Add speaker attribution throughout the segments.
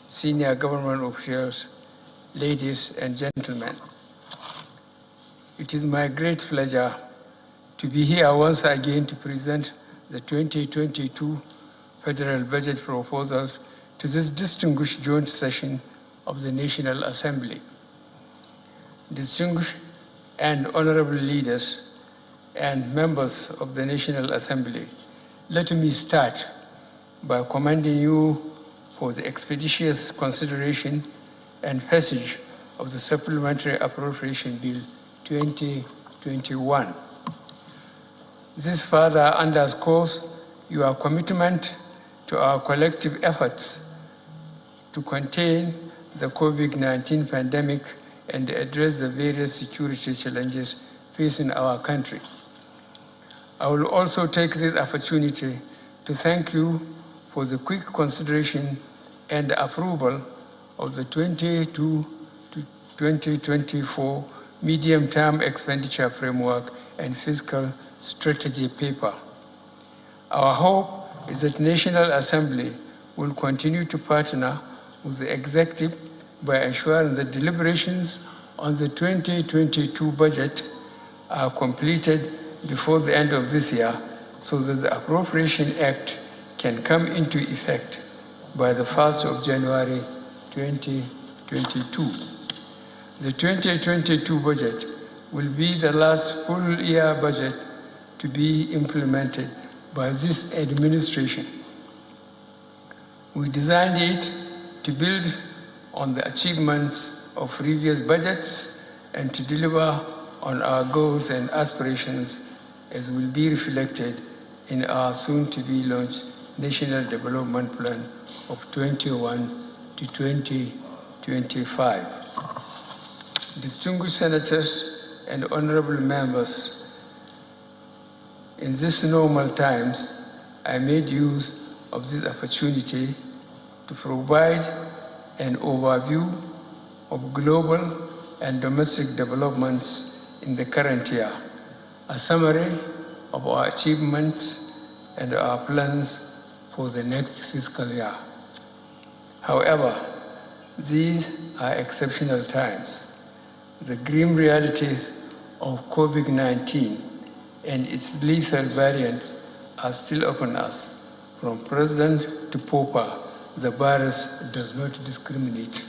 Speaker 1: senior government officials, ladies and gentlemen. It is my great pleasure to be here once again to present the 2022 Federal Budget proposals to this distinguished joint session of the National Assembly. Distinguished and honorable leaders and members of the National Assembly, let me start by commending you for the expeditious consideration and passage of the Supplementary Appropriation Bill 2021. This further underscores your commitment to our collective efforts to contain the COVID-19 pandemic and address the various security challenges facing our country. I will also take this opportunity to thank you for the quick consideration and approval of the 2022 to 2024 medium-term expenditure framework and fiscal strategy paper. Our hope is that the National Assembly will continue to partner with the Executive by ensuring that deliberations on the 2022 budget are completed before the end of this year so that the Appropriation Act can come into effect by the 1st of January 2022. The 2022 budget will be the last full year budget to be implemented by this administration. We designed it to build on the achievements of previous budgets and to deliver on our goals and aspirations, as will be reflected in our soon-to-be launched National Development Plan of 21 to 2025. Distinguished senators and honorable members, in these normal times, I made use of this opportunity to provide an overview of global and domestic developments in the current year, a summary of our achievements and our plans for the next fiscal year. However, these are exceptional times. The grim realities of COVID-19 and its lethal variants are still upon us. From president to pauper, the virus does not discriminate.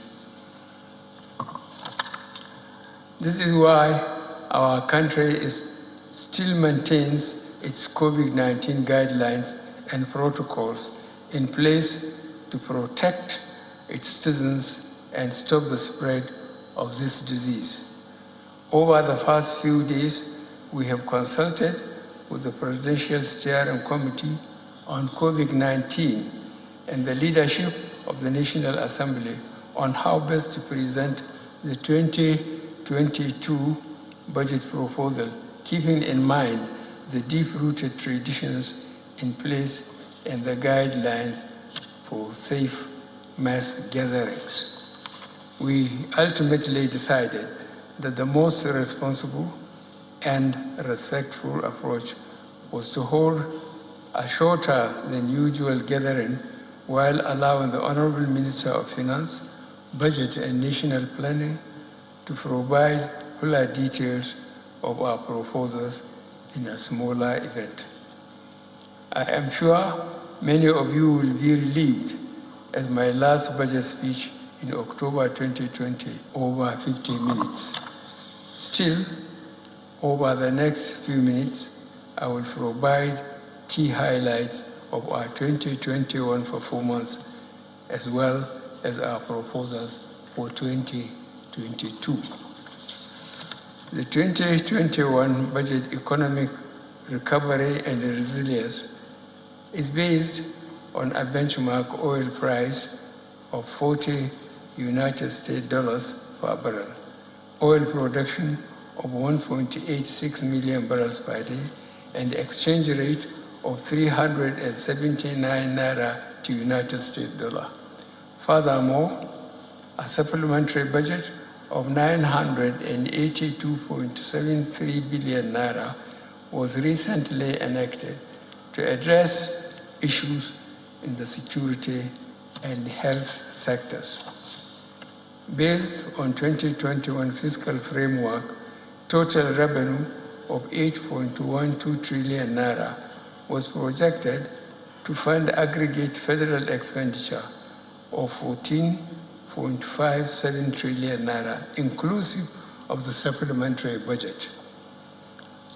Speaker 1: This is why our country still maintains its COVID-19 guidelines and protocols in place to protect its citizens and stop the spread of this disease. Over the past few days, we have consulted with the Presidential Steering Committee on COVID-19 and the leadership of the National Assembly on how best to present the 2022 budget proposal, keeping in mind the deep-rooted traditions in place and the guidelines for safe mass gatherings. We ultimately decided that the most responsible and respectful approach was to hold a shorter than usual gathering while allowing the Honorable Minister of Finance, Budget and National Planning to provide fuller details of our proposals in a smaller event. I am sure many of you will be relieved as my last budget speech in October 2020, over 50 minutes. Still, over the next few minutes, I will provide key highlights of our 2021 performance as well as our proposals for 2022. The 2021 budget economic recovery and resilience is based on a benchmark oil price of $40 per barrel, oil production of 1.86 million barrels per day, and exchange rate of 379 naira to United States dollar. Furthermore, a supplementary budget of 982.73 billion naira was recently enacted to address issues in the security and health sectors. Based on 2021 fiscal framework, total revenue of 8.12 trillion naira was projected to fund aggregate federal expenditure of 14.57 trillion naira, inclusive of the supplementary budget.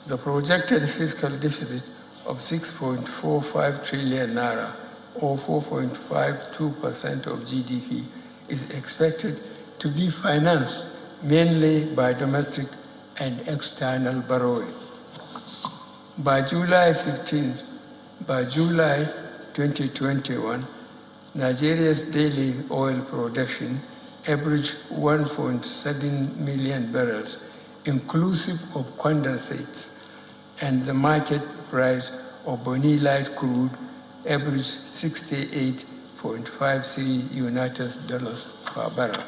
Speaker 1: The projected fiscal deficit of 6.45 trillion naira, or 4.52% of GDP, is expected to be financed mainly by domestic and external borrowing. By July 2021, Nigeria's daily oil production averaged 1.7 million barrels, inclusive of condensates, and the market price of Bonny light crude averaged $68.53 US per barrel.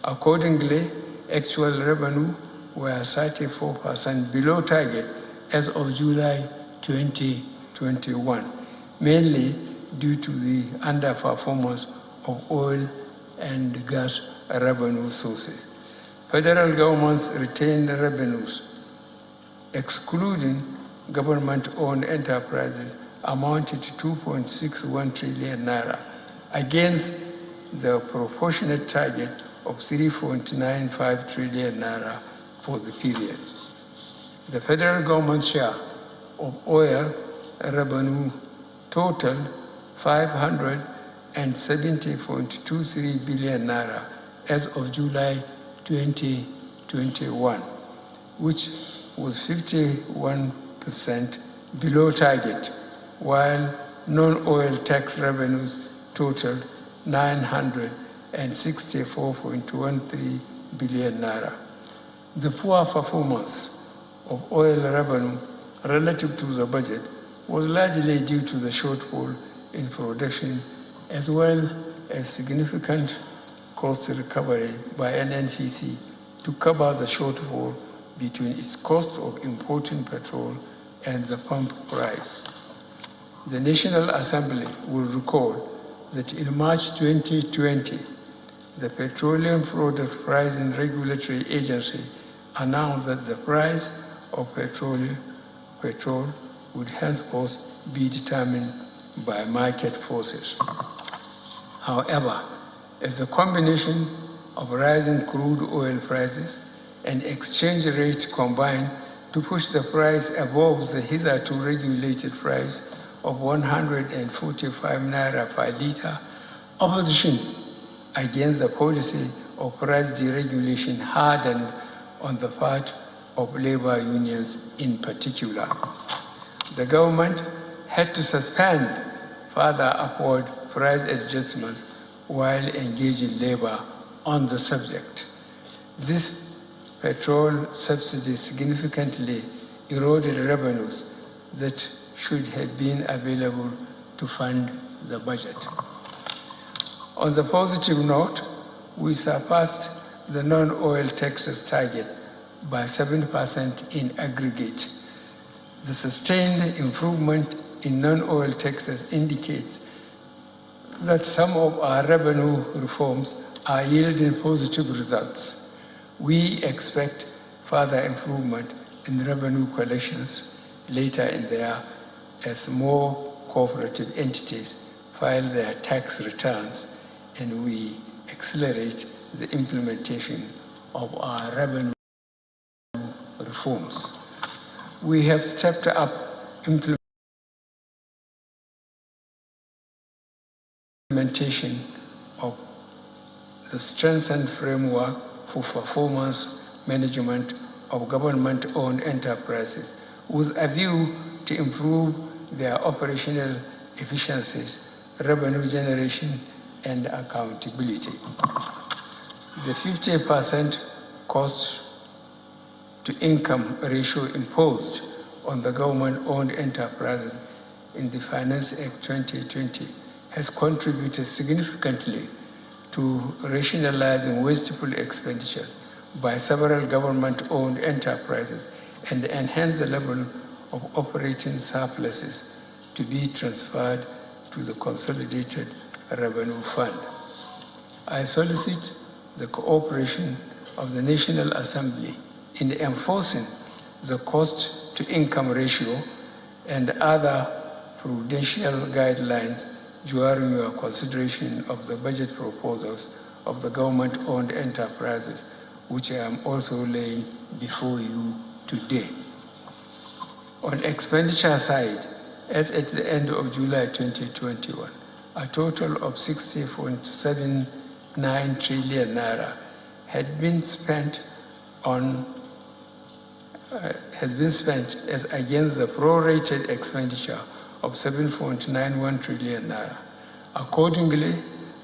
Speaker 1: Accordingly, actual revenue were 34% below target as of July 2021, mainly due to the underperformance of oil and gas revenue sources. Federal government's retained revenues, excluding government-owned enterprises, amounted to 2.61 trillion naira against the proportionate target of 3.95 trillion naira for the period. The federal government share of oil revenue totaled 570.23 billion naira as of July 2021, which was 51% below target, while non-oil tax revenues totaled 964.13 billion naira. The poor performance of oil revenue relative to the budget was largely due to the shortfall in production, as well as significant cost recovery by NNPC to cover the shortfall between its cost of importing petrol and the pump price. The National Assembly will recall that in March 2020, the Petroleum Products Pricing Regulatory Agency announced that the price of petrol would henceforth be determined by market forces. However, as a combination of rising crude oil prices and exchange rate combined to push the price above the hitherto regulated price of 145 naira per litre, opposition against the policy of price deregulation hardened on the part of labor unions in particular. The government had to suspend further upward price adjustments while engaging labor on the subject. This petrol subsidy significantly eroded revenues that should have been available to fund the budget. On the positive note, we surpassed the non-oil taxes target by 7% in aggregate. The sustained improvement in non-oil taxes indicates that some of our revenue reforms are yielding positive results. We expect further improvement in revenue collections later in the year as more cooperative entities file their tax returns and we accelerate the implementation of our revenue reforms. We have stepped up implementation of the strengthened framework for performance management of government-owned enterprises with a view to improve their operational efficiencies, revenue generation, and accountability. The 50% cost-to-income ratio imposed on the government-owned enterprises in the Finance Act 2020 has contributed significantly to rationalizing wasteful expenditures by several government-owned enterprises and enhance the level of operating surpluses to be transferred to the consolidated Revenue Fund. I solicit the cooperation of the National Assembly in enforcing the cost-to-income ratio and other prudential guidelines during your consideration of the budget proposals of the government-owned enterprises, which I am also laying before you today. On expenditure side, as at the end of July 2021, a total of 60.79 trillion naira had been spent as against the prorated expenditure of 7.91 trillion naira. Accordingly,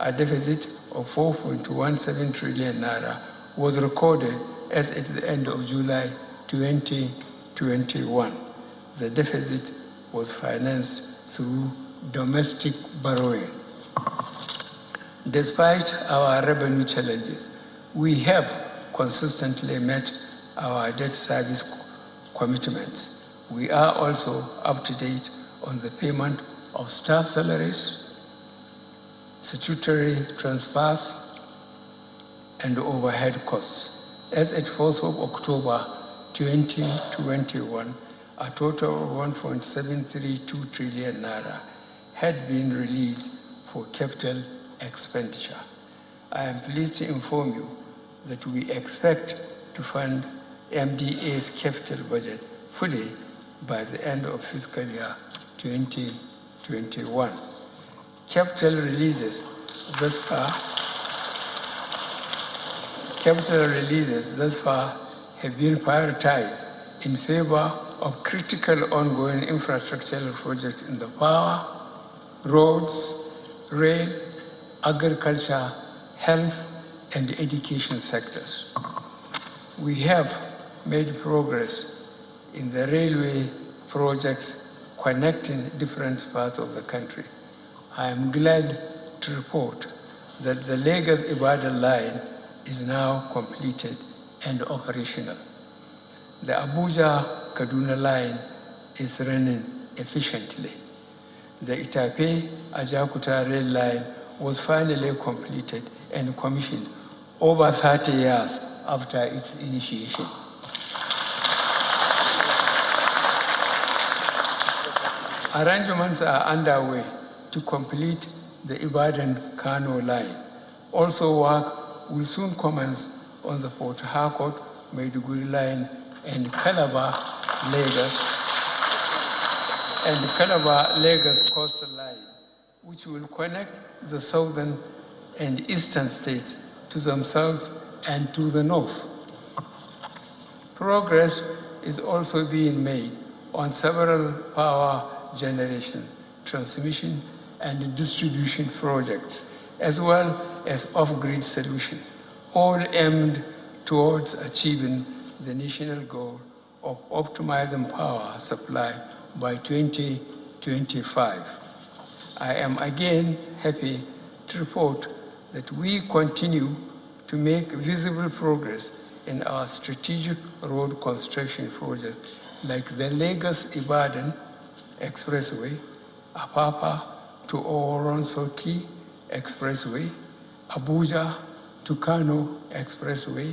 Speaker 1: a deficit of 4.17 trillion naira was recorded as at the end of July 2021. The deficit was financed through domestic borrowing. Despite our revenue challenges, we have consistently met our debt service commitments. We are also up to date on the payment of staff salaries, statutory transfers, and overhead costs. As at 4th of October 2021, a total of 1.732 trillion naira had been released for capital expenditure. I am pleased to inform you that we expect to fund MDA's capital budget fully by the end of fiscal year 2021. Capital releases thus far have been prioritized in favor of critical ongoing infrastructural projects in the power, roads, rail, agriculture, health, and education sectors. We have made progress in the railway projects connecting different parts of the country. I am glad to report that the Lagos-Ibadan line is now completed and operational. The Abuja-Kaduna line is running efficiently. The Itape-Ajakuta rail line was finally completed and commissioned over 30 years after its initiation. Arrangements are underway to complete the Ibadan-Kano line. Also, work will soon commence on the Port Harcourt-Maiduguri line and Calabar-Lagos coastal line, which will connect the southern and eastern states to themselves and to the north. Progress is also being made on several power generations, transmission, and distribution projects, as well as off-grid solutions, all aimed towards achieving the national goal of optimizing power supply by 2025. I am again happy to report that we continue to make visible progress in our strategic road construction projects like the Lagos-Ibadan Expressway, Apapa to Oronsoki Expressway, Abuja to Kano Expressway,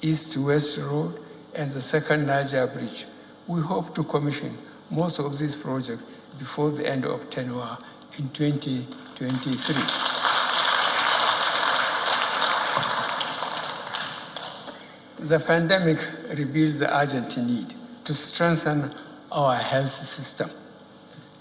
Speaker 1: East-West Road, and the second Niger Bridge. We hope to commission most of these projects before the end of tenure in 2023. The pandemic reveals the urgent need to strengthen our health system.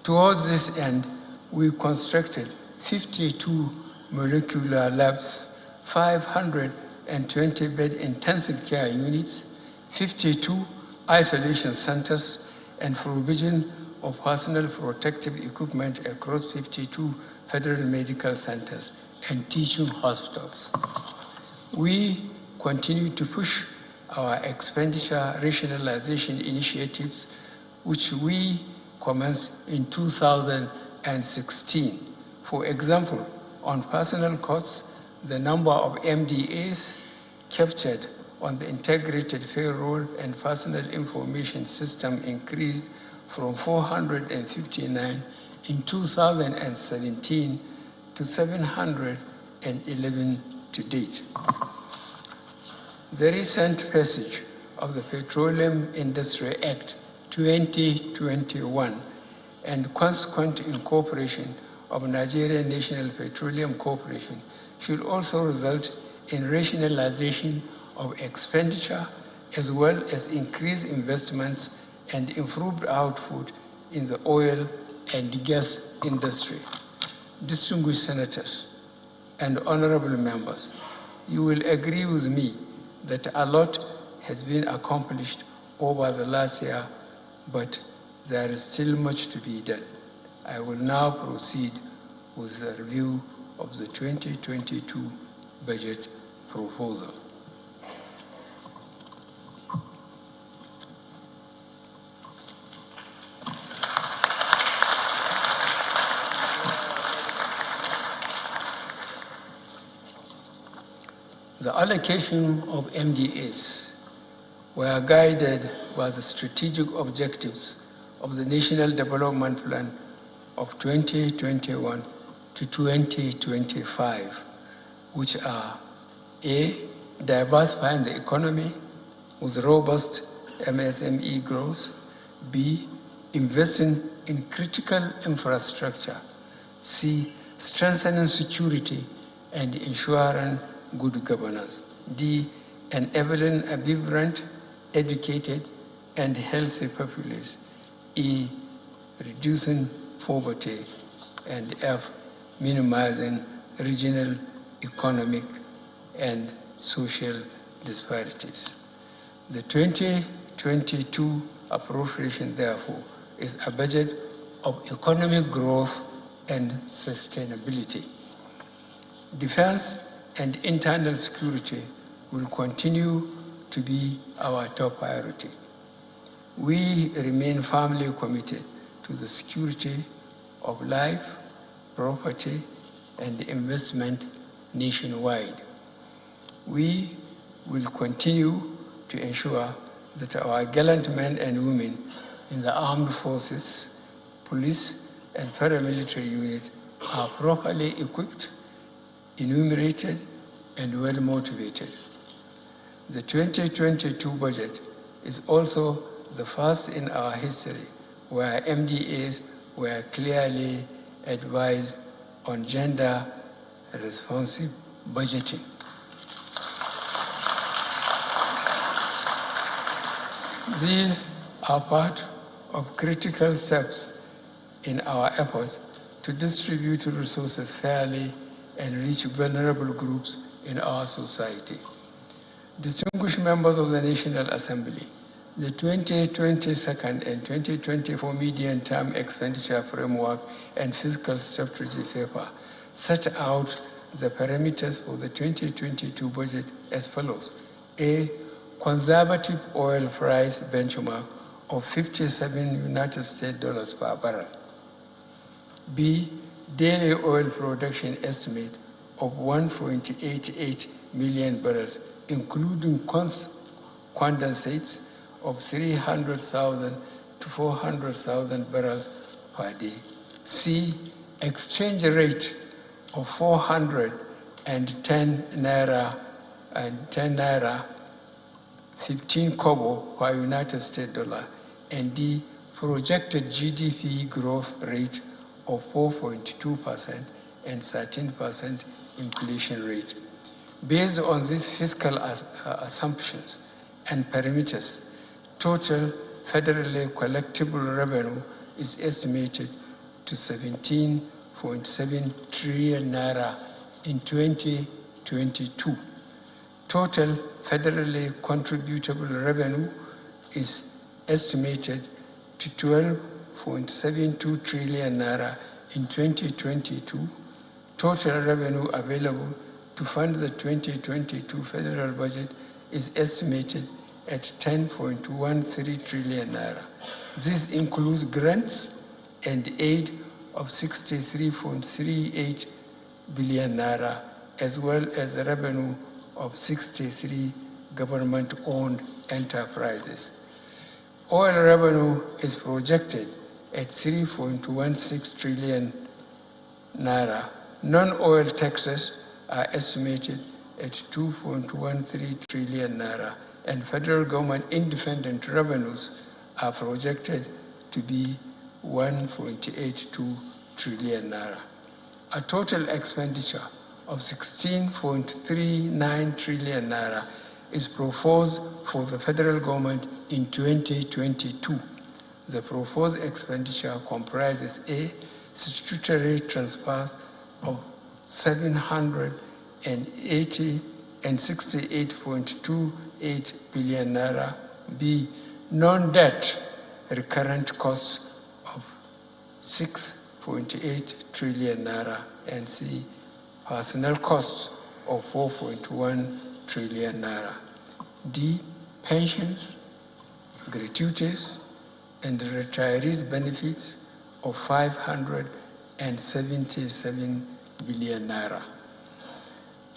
Speaker 1: Towards this end, we constructed 52 molecular labs, 520-bed intensive care units, 52 isolation centers, and provision of personal protective equipment across 52 federal medical centers and teaching hospitals. We continue to push our expenditure rationalization initiatives, which we commenced in 2016. For example, on personnel costs, the number of MDAs captured on the integrated payroll and personal information system increased from 459 in 2017 to 711 to date. The recent passage of the Petroleum Industry Act 2021 and consequent incorporation of Nigerian National Petroleum Corporation should also result in rationalization of expenditure as well as increased investments and improved output in the oil and gas industry. Distinguished senators and honorable members, you will agree with me that a lot has been accomplished over the last year, but there is still much to be done. I will now proceed with the review of the 2022 budget proposal. The allocation of MDAs were guided by the strategic objectives of the National Development Plan of 2021 to 2025, which are A, diversifying the economy with robust MSME growth, B, investing in critical infrastructure, C, strengthening security and ensuring good governance, D, enabling a vibrant, educated, and healthy populace, E, reducing poverty, and F, minimizing regional, economic, and social disparities. The 2022 appropriation, therefore, is a budget of economic growth and sustainability. Defense and internal security will continue to be our top priority. We remain firmly committed to the security of life, property, and investment nationwide. We will continue to ensure that our gallant men and women in the armed forces, police, and paramilitary units are properly equipped, enumerated, and well motivated. The 2022 budget is also the first in our history where MDAs were clearly advised on gender-responsive budgeting. These are part of critical steps in our efforts to distribute resources fairly and reach vulnerable groups in our society. Distinguished members of the National Assembly, the 2022 and 2024 medium-term expenditure framework and fiscal strategy paper set out the parameters for the 2022 budget as follows. A, conservative oil price benchmark of $57 per barrel. B, daily oil production estimate of 1.88 million barrels, including condensates of 300,000 to 400,000 barrels per day. C, exchange rate of 410 naira and 10 naira, 15 kobo per United States dollar. And D, projected GDP growth rate of 4.2% and 13% inflation rate. Based on these fiscal assumptions and parameters, total federally collectible revenue is estimated to 17.7 trillion naira in 2022. Total federally contributable revenue is estimated to 12.72 trillion naira in 2022. Total revenue available to fund the 2022 federal budget is estimated at 10.13 trillion naira. This includes grants and aid of 63.38 billion naira, as well as the revenue of 63 government-owned enterprises. Oil revenue is projected at 3.16 trillion naira, Non-oil taxes are estimated at 2.13 trillion naira, and federal government independent revenues are projected to be 1.82 trillion naira. A total expenditure of 16.39 trillion naira is proposed for the federal government in 2022. The proposed expenditure comprises a statutory transfers of 768.28 billion naira, B, non-debt recurrent costs of 6.8 trillion naira, and C, personnel costs of 4.1 trillion naira. D, pensions, gratuities, and retirees' benefits of 577 billion naira.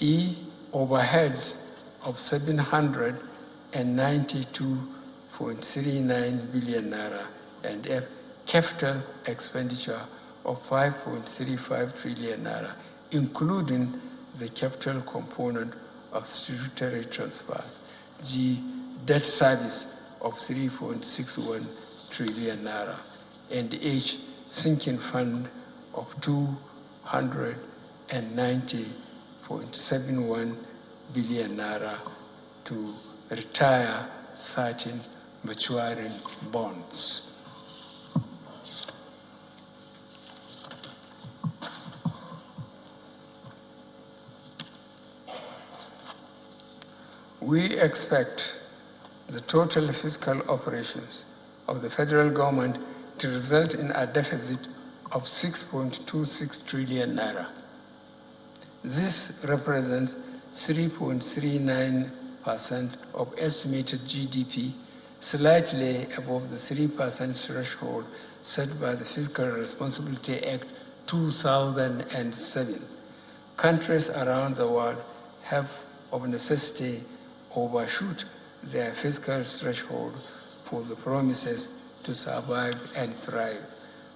Speaker 1: E, overheads of 792.39 billion naira, and F, capital expenditure of 5.35 trillion naira, including the capital component of statutory transfers. G, debt service of 3.61 trillion naira, and H, sinking fund of 290.71 billion naira to retire certain maturing bonds. We expect the total fiscal operations of the federal government to result in a deficit of 6.26 trillion naira. This represents 3.39% of estimated GDP, slightly above the 3% threshold set by the Fiscal Responsibility Act 2007. Countries around the world have, of necessity, overshoot their fiscal threshold for the promises to survive and thrive.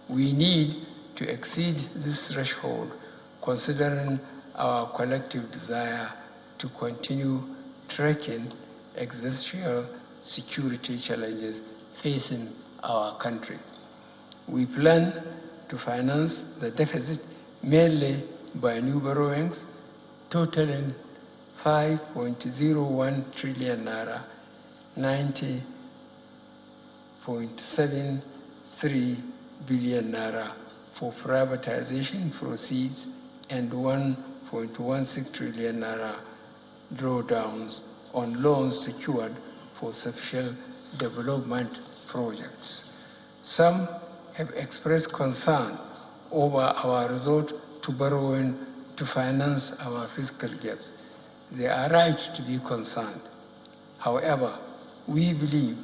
Speaker 1: We need to exceed this threshold, considering our collective desire to continue tracking existential security challenges facing our country. We plan to finance the deficit mainly by new borrowings, totaling 5.01 trillion naira, 90.73 billion naira for privatization proceeds, and 1.16 trillion naira drawdowns on loans secured for social development projects. Some have expressed concern over our resort to borrowing to finance our fiscal gaps. They are right to be concerned. However, we believe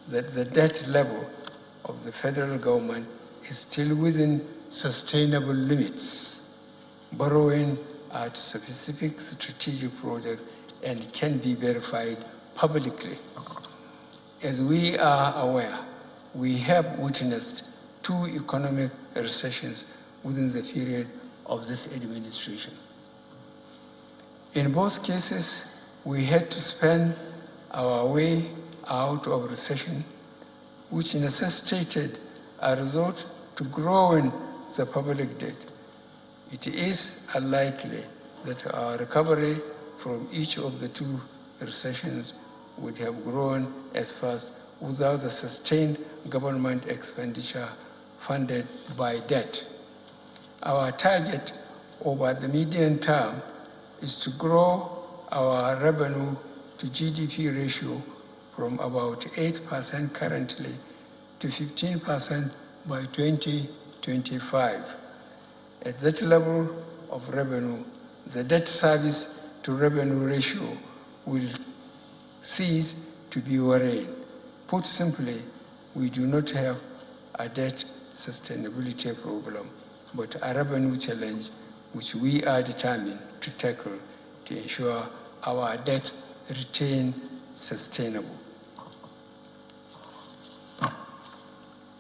Speaker 1: that the debt level of the federal government is still within sustainable limits. Borrowing at specific strategic projects and can be verified publicly. As we are aware, we have witnessed 2 economic recessions within the period of this administration. In both cases, we had to spend our way out of recession, which necessitated a resort to growing the public debt. It is unlikely that our recovery from each of the 2 recessions would have grown as fast without the sustained government expenditure funded by debt. Our target over the medium term is to grow our revenue to GDP ratio from about 8% currently to 15% by 2025. At that level of revenue, the debt service to revenue ratio will cease to be worrying. Put simply, we do not have a debt sustainability problem, but a revenue challenge which we are determined to tackle to ensure our debt remain sustainable.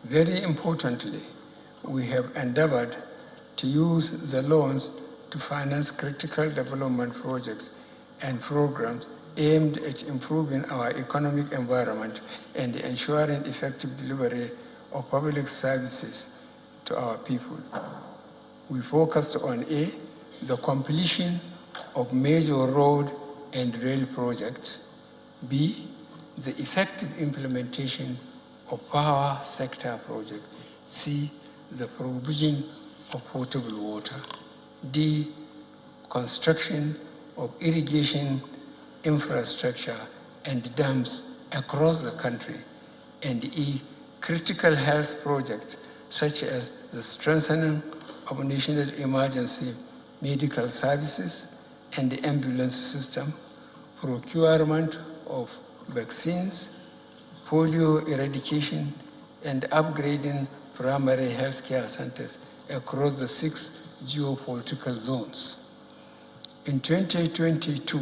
Speaker 1: Very importantly, we have endeavored to use the loans to finance critical development projects and programs aimed at improving our economic environment and ensuring effective delivery of public services to our people. We focused on A, the completion of major road and rail projects, B, the effective implementation of power sector projects, C, the provision of potable water, D, construction of irrigation infrastructure and dams across the country, and E, critical health projects such as the strengthening of national emergency medical services and the ambulance system, procurement of vaccines, polio eradication, and upgrading primary health care centers across the 6 geopolitical zones. In 2022,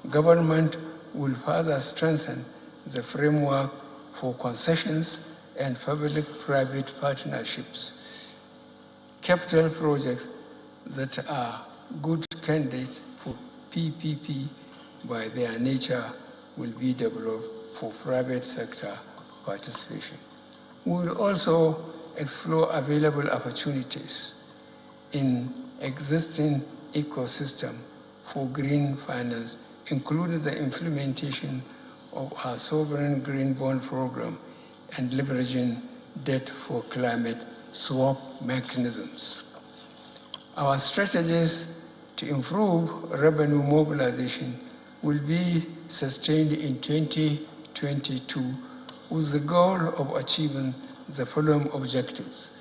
Speaker 1: government will further strengthen the framework for concessions and public-private partnerships. Capital projects that are good candidates for PPP by their nature will be developed for private sector participation. We will also explore available opportunities in existing ecosystem for green finance, including the implementation of our sovereign green bond program and leveraging debt for climate swap mechanisms. Our strategies to improve revenue mobilization will be sustained in 2022 with the goal of achieving the following objectives.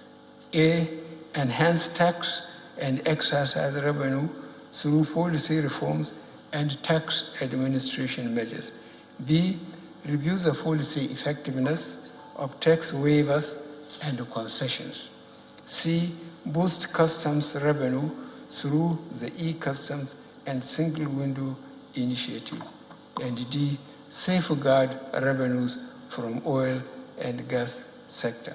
Speaker 1: A, enhance tax and excise revenue through policy reforms and tax administration measures. B, review the policy effectiveness of tax waivers and concessions. C, boost customs revenue through the e-customs and single window initiatives. And D, safeguard revenues from oil and gas sector.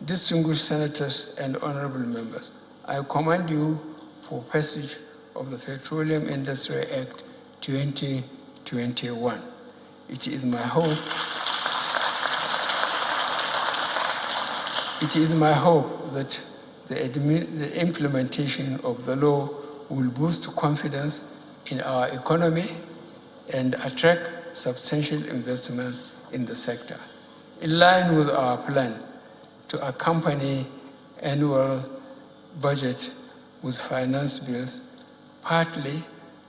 Speaker 1: Distinguished senators and honorable members, I commend you for passage of the Petroleum Industry Act 2021. It is my hope that the implementation of the law will boost confidence in our economy and attract substantial investments in the sector. In line with our plan to accompany annual budget with finance bills, partly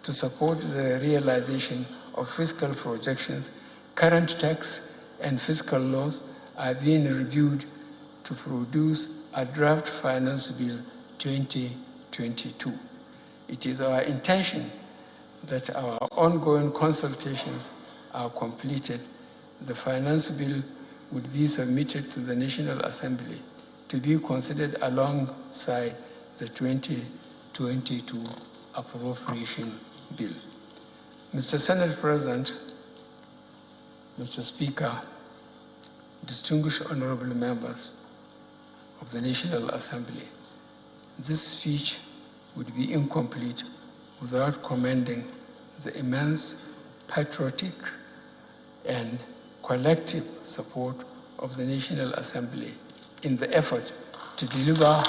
Speaker 1: to support the realization of fiscal projections, current tax and fiscal laws are being reviewed to produce a draft finance bill 2022. It is our intention that our ongoing consultations are completed. The finance bill would be submitted to the National Assembly to be considered alongside the 2022 appropriation bill. Mr. Senate President, Mr. Speaker, distinguished honorable members of the National Assembly, this speech would be incomplete without commending the immense patriotic and collective support of the National Assembly in the effort to deliver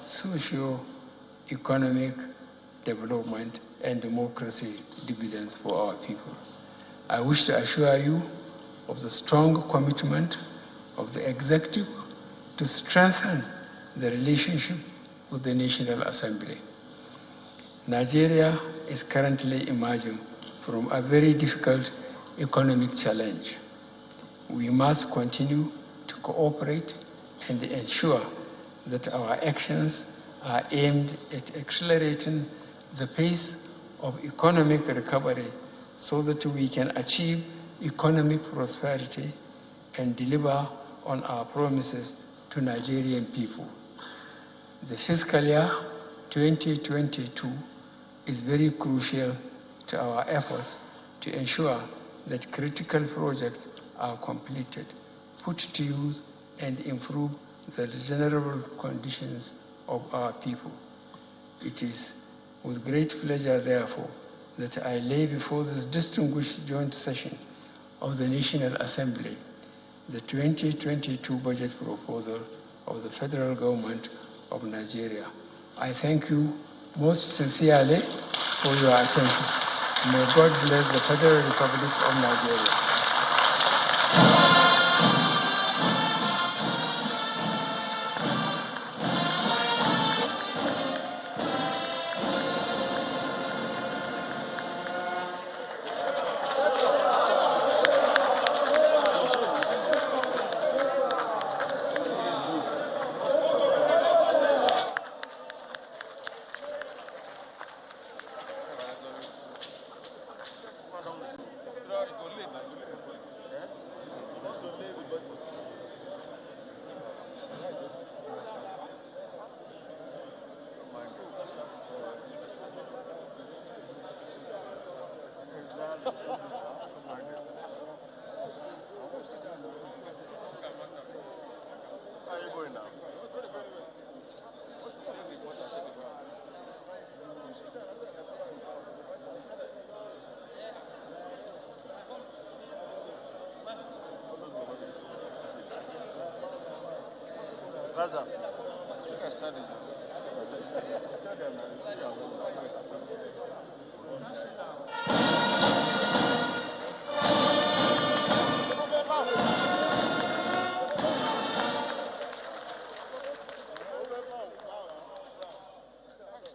Speaker 1: socio-economic development and democracy dividends for our people. I wish to assure you of the strong commitment of the executive to strengthen the relationship with the National Assembly. Nigeria is currently emerging from a very difficult economic challenge. We must continue to cooperate and ensure that our actions are aimed at accelerating the pace of economic recovery so that we can achieve economic prosperity and deliver on our promises to Nigerian people. The fiscal year 2022 is very crucial to our efforts to ensure that critical projects are completed, put to use, and improve the general conditions of our people. It is with great pleasure, therefore, that I lay before this distinguished joint session of the National Assembly the 2022 budget proposal of the federal government of Nigeria. I thank you most sincerely for your attention. May God bless the Federal Republic of Nigeria.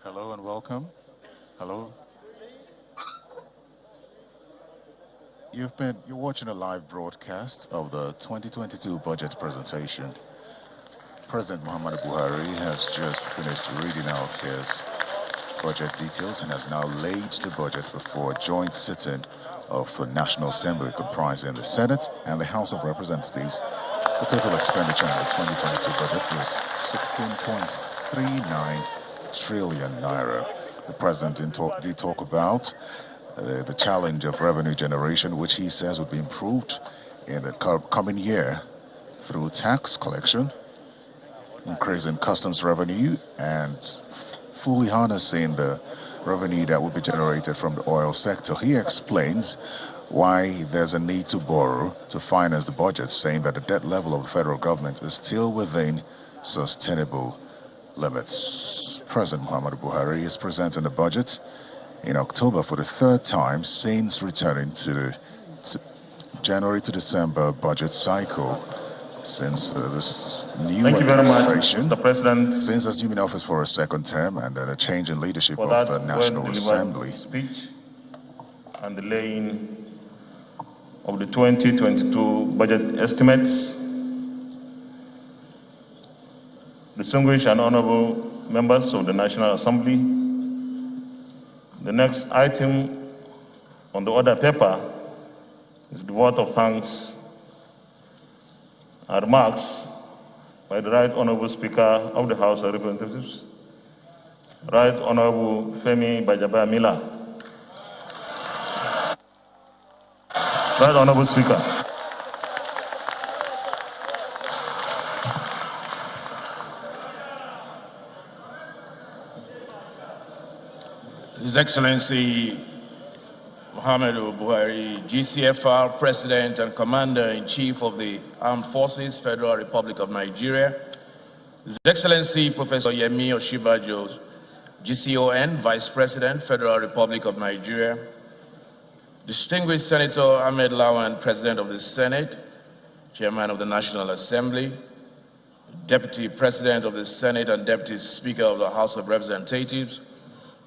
Speaker 2: Hello and welcome. Hello. You're watching a live broadcast of the 2022 budget presentation. President Muhammadu Buhari has just finished reading out his budget details and has now laid the budget before a joint sitting of the National Assembly comprising the Senate and the House of Representatives. The total expenditure in the 2022 budget was 16.39 trillion naira. The president did talk about the challenge of revenue generation, which he says would be improved in the coming year through tax collection, increasing customs revenue, and fully harnessing the revenue that would be generated from the oil sector. He explains why there's a need to borrow to finance the budget, saying that the debt level of the federal government is still within sustainable limits. President Muhammadu Buhari is presenting the budget in October for the third time since returning to the January to December budget cycle. Since this new administration,
Speaker 3: Mr. President,
Speaker 2: since assuming office for a second term, and then a change in leadership of the National Assembly.
Speaker 3: Speech and the laying of the 2022 budget estimates. Distinguished and honorable members of the National Assembly, the next item on the order paper is the vote of thanks and remarks by the Right Honorable Speaker of the House of Representatives, Right Honorable Femi Bajaba-Mila. Right Honorable Speaker.
Speaker 4: His Excellency Muhammadu Buhari, GCFR President and Commander-in-Chief of the Armed Forces, Federal Republic of Nigeria, His Excellency Professor Yemi Osinbajo, GCON, Vice President, Federal Republic of Nigeria, Distinguished Senator Ahmed Lawan, President of the Senate, Chairman of the National Assembly, Deputy President of the Senate and Deputy Speaker of the House of Representatives,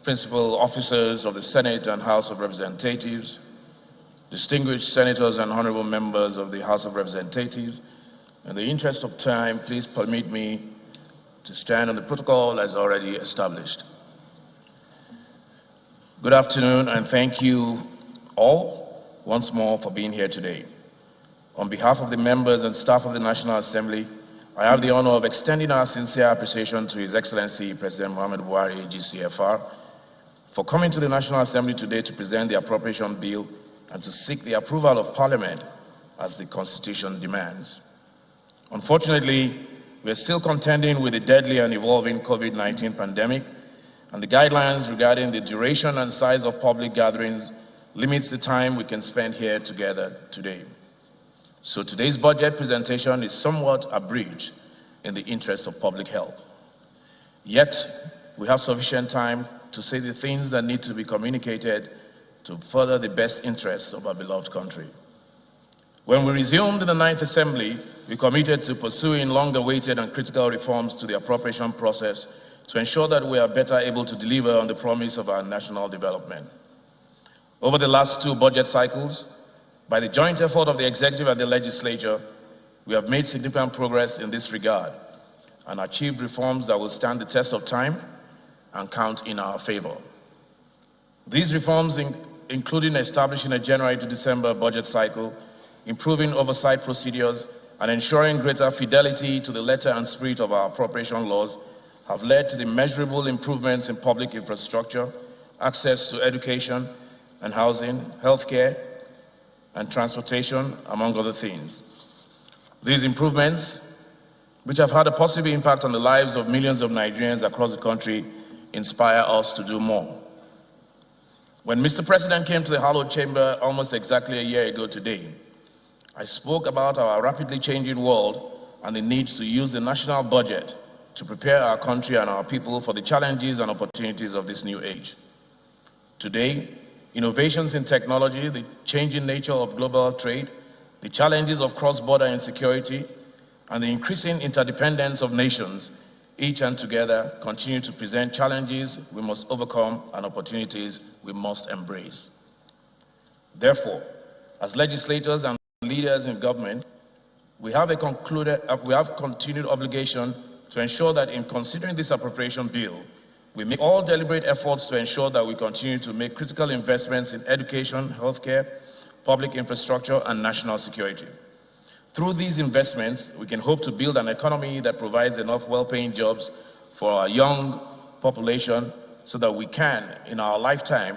Speaker 4: Principal Officers of the Senate and House of Representatives, distinguished senators and honorable members of the House of Representatives. In the interest of time, please permit me to stand on the protocol as already established. Good afternoon, and thank you all once more for being here today. On behalf of the members and staff of the National Assembly, I have the honor of extending our sincere appreciation to His Excellency President Muhammadu Buhari, GCFR, for coming to the National Assembly today to present the appropriation bill and to seek the approval of Parliament as the Constitution demands. Unfortunately, we are still contending with the deadly and evolving COVID-19 pandemic, and the guidelines regarding the duration and size of public gatherings limits the time we can spend here together today. So today's budget presentation is somewhat abridged in the interest of public health. Yet, we have sufficient time to say the things that need to be communicated to further the best interests of our beloved country. When we resumed the 9th Assembly, we committed to pursuing long-awaited and critical reforms to the appropriation process to ensure that we are better able to deliver on the promise of our national development. Over the last 2 budget cycles, by the joint effort of the executive and the legislature, we have made significant progress in this regard and achieved reforms that will stand the test of time and count in our favor. These reforms, including establishing a January to December budget cycle, improving oversight procedures, and ensuring greater fidelity to the letter and spirit of our appropriation laws, have led to the measurable improvements in public infrastructure, access to education and housing, healthcare, and transportation, among other things. These improvements, which have had a positive impact on the lives of millions of Nigerians across the country, inspire us to do more. When Mr. President came to the hallowed chamber almost exactly a year ago today, I spoke about our rapidly changing world and the need to use the national budget to prepare our country and our people for the challenges and opportunities of this new age. Today, innovations in technology, the changing nature of global trade, the challenges of cross-border insecurity, and the increasing interdependence of nations, each and together, continue to present challenges we must overcome and opportunities we must embrace. Therefore, as legislators and leaders in government, we have continued obligation to ensure that in considering this appropriation bill, we make all deliberate efforts to ensure that we continue to make critical investments in education, healthcare, public infrastructure, and national security. Through these investments, we can hope to build an economy that provides enough well-paying jobs for our young population so that we can, in our lifetime,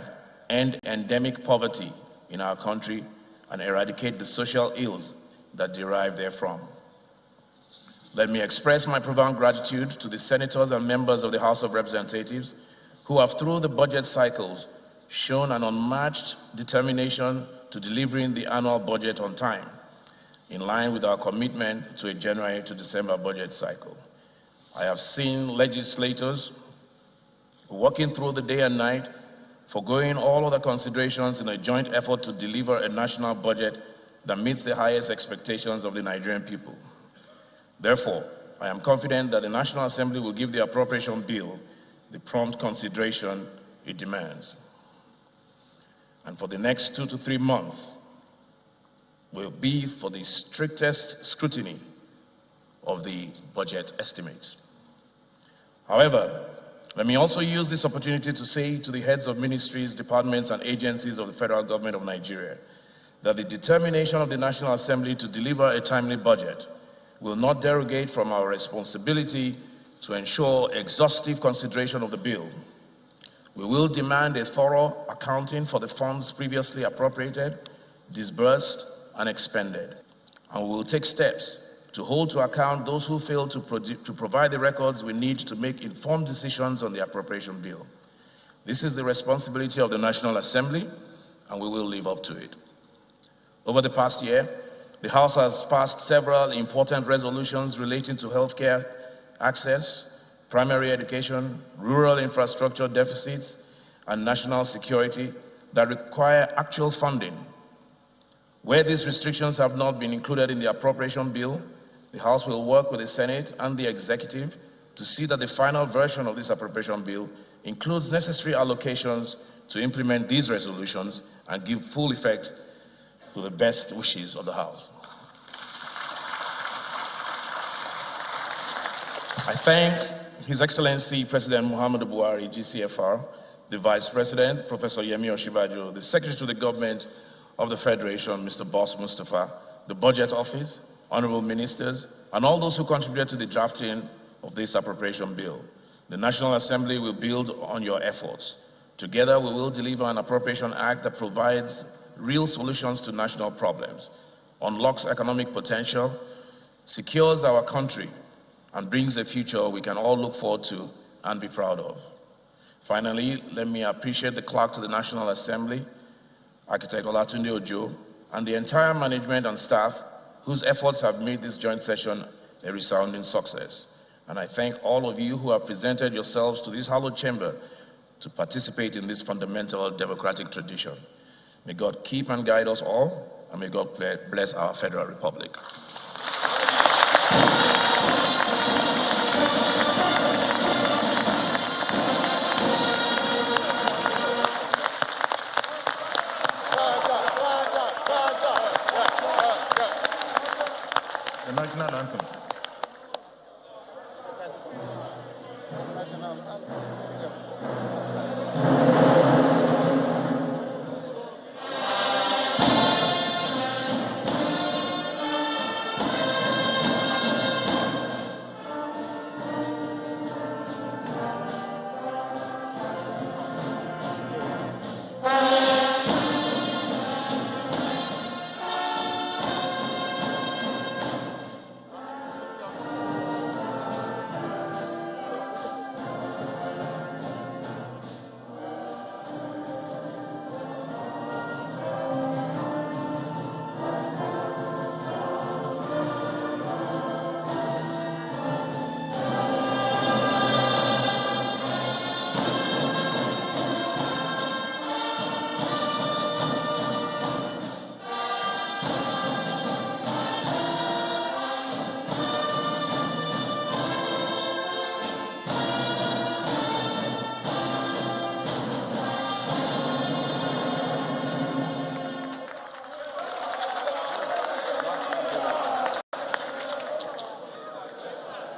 Speaker 4: end endemic poverty in our country and eradicate the social ills that derive therefrom. Let me express my profound gratitude to the senators and members of the House of Representatives who have, through the budget cycles, shown an unmatched determination to delivering the annual budget on time, in line with our commitment to a January to December budget cycle. I have seen legislators working through the day and night, forgoing all other considerations in a joint effort to deliver a national budget that meets the highest expectations of the Nigerian people. Therefore, I am confident that the National Assembly will give the appropriation bill the prompt consideration it demands. And for the next 2 to 3 months, will be for the strictest scrutiny of the budget estimates. However, let me also use this opportunity to say to the heads of ministries, departments, and agencies of the federal government of Nigeria that the determination of the National Assembly to deliver a timely budget will not derogate from our responsibility to ensure exhaustive consideration of the bill. We will demand a thorough accounting for the funds previously appropriated, disbursed, and expended. And we will take steps to hold to account those who fail to provide the records we need to make informed decisions on the appropriation bill. This is the responsibility of the National Assembly, and we will live up to it. Over the past year, the House has passed several important resolutions relating to healthcare access, primary education, rural infrastructure deficits, and national security that require actual funding. Where these restrictions have not been included in the appropriation bill, the House will work with the Senate and the Executive to see that the final version of this appropriation bill includes necessary allocations to implement these resolutions and give full effect to the best wishes of the House. I thank His Excellency President Muhammadu Buhari, GCFR, the Vice President, Professor Yemi Osinbajo, the Secretary to the Government of the Federation, Mr. Boss Mustafa, the Budget Office, Honorable Ministers, and all those who contributed to the drafting of this appropriation bill. The National Assembly will build on your efforts. Together, we will deliver an appropriation act that provides real solutions to national problems, unlocks economic potential, secures our country, and brings a future we can all look forward to and be proud of. Finally, let me appreciate the clerk to the National Assembly, Architect Olatunde Ojo, and the entire management and staff whose efforts have made this joint session a resounding success. And I thank all of you who have presented yourselves to this hallowed chamber to participate in this fundamental democratic tradition. May God keep and guide us all, and may God bless our Federal Republic.
Speaker 3: The national anthem.
Speaker 5: National anthem.